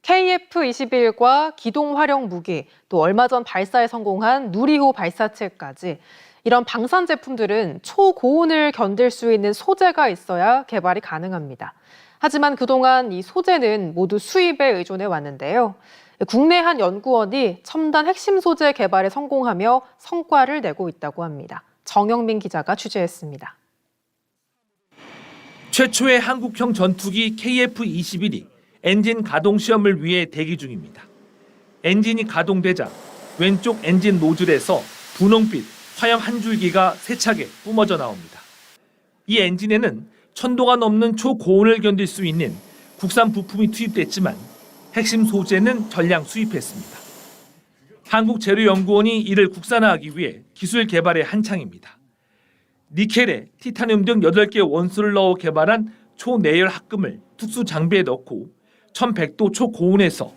KF-21과 기동 활용 무기, 또 얼마 전 발사에 성공한 누리호 발사체까지 이런 방산 제품들은 초고온을 견딜 수 있는 소재가 있어야 개발이 가능합니다. 하지만 그동안 이 소재는 모두 수입에 의존해 왔는데요. 국내 한 연구원이 첨단 핵심 소재 개발에 성공하며 성과를 내고 있다고 합니다. 정영민 기자가 취재했습니다. 최초의 한국형 전투기 KF-21이 엔진 가동 시험을 위해 대기 중입니다. 엔진이 가동되자 왼쪽 엔진 노즐에서 분홍빛 화염 한 줄기가 세차게 뿜어져 나옵니다. 이 엔진에는 1000도가 넘는 초고온을 견딜 수 있는 국산 부품이 투입됐지만 핵심 소재는 전량 수입했습니다. 한국재료연구원이 이를 국산화하기 위해 기술 개발에 한창입니다. 니켈에 티타늄 등 8개의 원소를 넣어 개발한 초내열 합금을 특수 장비에 넣고 1100도 초고온에서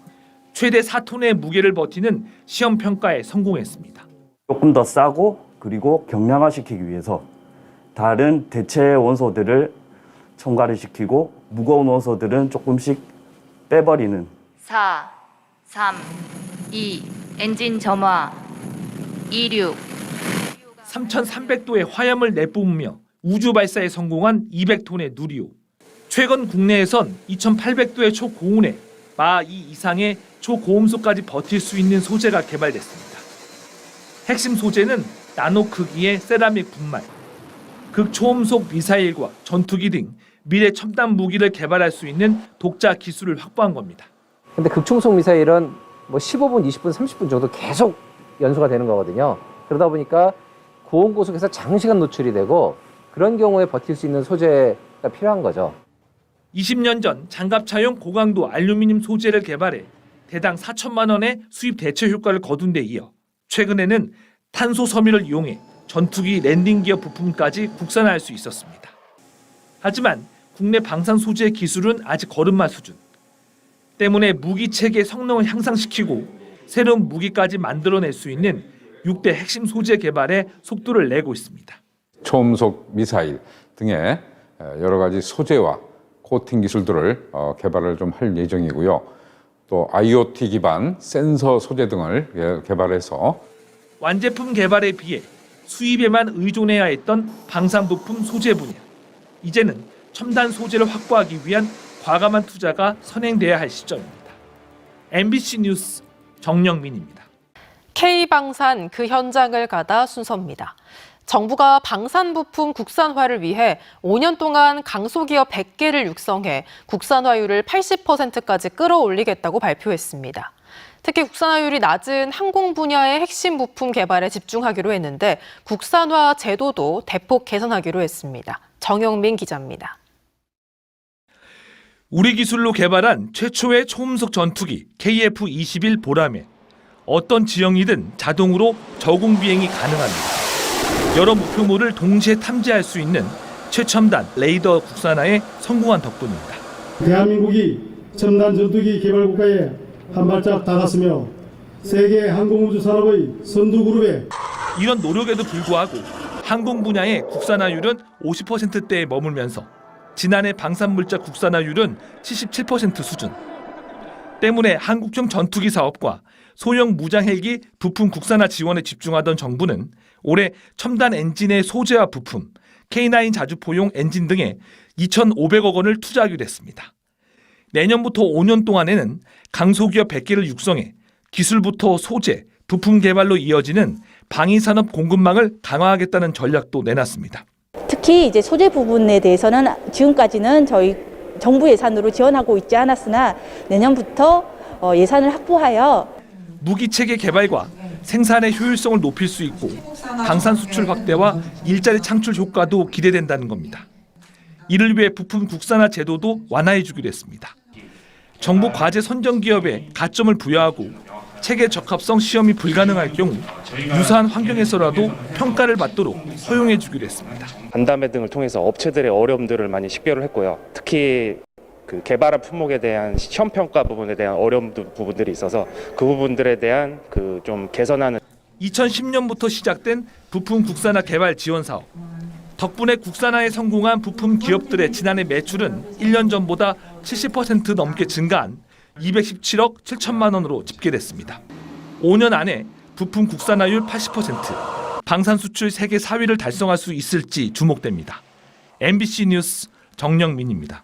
최대 4톤의 무게를 버티는 시험 평가에 성공했습니다. 조금 더 싸고 그리고 경량화시키기 위해서 다른 대체 원소들을 첨가를 시키고 무거운 원소들은 조금씩 빼버리는 4, 3, 2, 엔진 점화, 26. 3,300도의 화염을 내뿜으며 우주 발사에 성공한 200톤의 누리호. 최근 국내에선 2,800도의 초고온에 마 2 이상의 초고음속까지 버틸 수 있는 소재가 개발됐습니다. 핵심 소재는 나노 크기의 세라믹 분말, 극초음속 미사일과 전투기 등 미래 첨단 무기를 개발할 수 있는 독자 기술을 확보한 겁니다. 근데 극초음속 미사일은 뭐 15분, 20분, 30분 정도 계속 연소가 되는 거거든요. 그러다 보니까 고온 고속에서 장시간 노출이 되고 그런 경우에 버틸 수 있는 소재가 필요한 거죠. 20년 전 장갑차용 고강도 알루미늄 소재를 개발해 대당 4천만 원의 수입 대체 효과를 거둔 데 이어 최근에는 탄소 섬유를 이용해 전투기 랜딩 기어 부품까지 국산화할 수 있었습니다. 하지만 국내 방산 소재 기술은 아직 걸음마 수준. 때문에 무기 체계 성능을 향상시키고 새로운 무기까지 만들어낼 수 있는 6대 핵심 소재 개발에 속도를 내고 있습니다. 초음속 미사일 등의 여러 가지 소재와 코팅 기술들을 개발을 좀 할 예정이고요. 또 IoT 기반 센서 소재 등을 개발해서 완제품 개발에 비해 수입에만 의존해야 했던 방산 부품 소재 분야. 이제는 첨단 소재를 확보하기 위한 과감한 투자가 선행돼야 할 시점입니다. MBC 뉴스 정영민입니다. K방산 그 현장을 가다 순서입니다. 정부가 방산 부품 국산화를 위해 5년 동안 강소기업 100개를 육성해 국산화율을 80%까지 끌어올리겠다고 발표했습니다. 특히 국산화율이 낮은 항공 분야의 핵심 부품 개발에 집중하기로 했는데 국산화 제도도 대폭 개선하기로 했습니다. 정영민 기자입니다. 우리 기술로 개발한 최초의 초음속 전투기 KF-21 보라매. 어떤 지형이든 자동으로 저공 비행이 가능합니다. 여러 목표물을 동시에 탐지할 수 있는 최첨단 레이더 국산화에 성공한 덕분입니다. 대한민국이 첨단 전투기 개발 국가에 한 발짝 다가서며 세계 항공우주 산업의 선두 그룹에 이런 노력에도 불구하고 항공 분야의 국산화율은 50%대에 머물면서 지난해 방산물자 국산화율은 77% 수준. 때문에 한국형 전투기 사업과 소형 무장 헬기 부품 국산화 지원에 집중하던 정부는 올해 첨단 엔진의 소재와 부품, K9 자주포용 엔진 등에 2,500억 원을 투자하기로 했습니다. 내년부터 5년 동안에는 강소기업 100개를 육성해 기술부터 소재, 부품 개발로 이어지는 방위산업 공급망을 강화하겠다는 전략도 내놨습니다. 특히 이제 소재 부분에 대해서는 지금까지는 저희 정부 예산으로 지원하고 있지 않았으나 내년부터 예산을 확보하여 무기체계 개발과 생산의 효율성을 높일 수 있고 방산 수출 확대와 일자리 창출 효과도 기대된다는 겁니다. 이를 위해 부품 국산화 제도도 완화해 주기로 했습니다. 정부 과제 선정 기업에 가점을 부여하고 체계 적합성 시험이 불가능할 경우 유사한 환경에서라도 평가를 받도록 허용해 주기로 했습니다. 간담회 등을 통해서 업체들의 어려움들을 많이 식별을 했고요. 특히 그 개발한 품목에 대한 시험 평가 부분에 대한 어려운 부분들이 있어서 그 부분들에 대한 그 좀 개선하는 2010년부터 시작된 부품 국산화 개발 지원 사업. 덕분에 국산화에 성공한 부품 기업들의 지난해 매출은 1년 전보다 70% 넘게 증가한 217억 7천만 원으로 집계됐습니다. 5년 안에 부품 국산화율 80%, 방산 수출 세계 4위를 달성할 수 있을지 주목됩니다. MBC 뉴스 정영민입니다.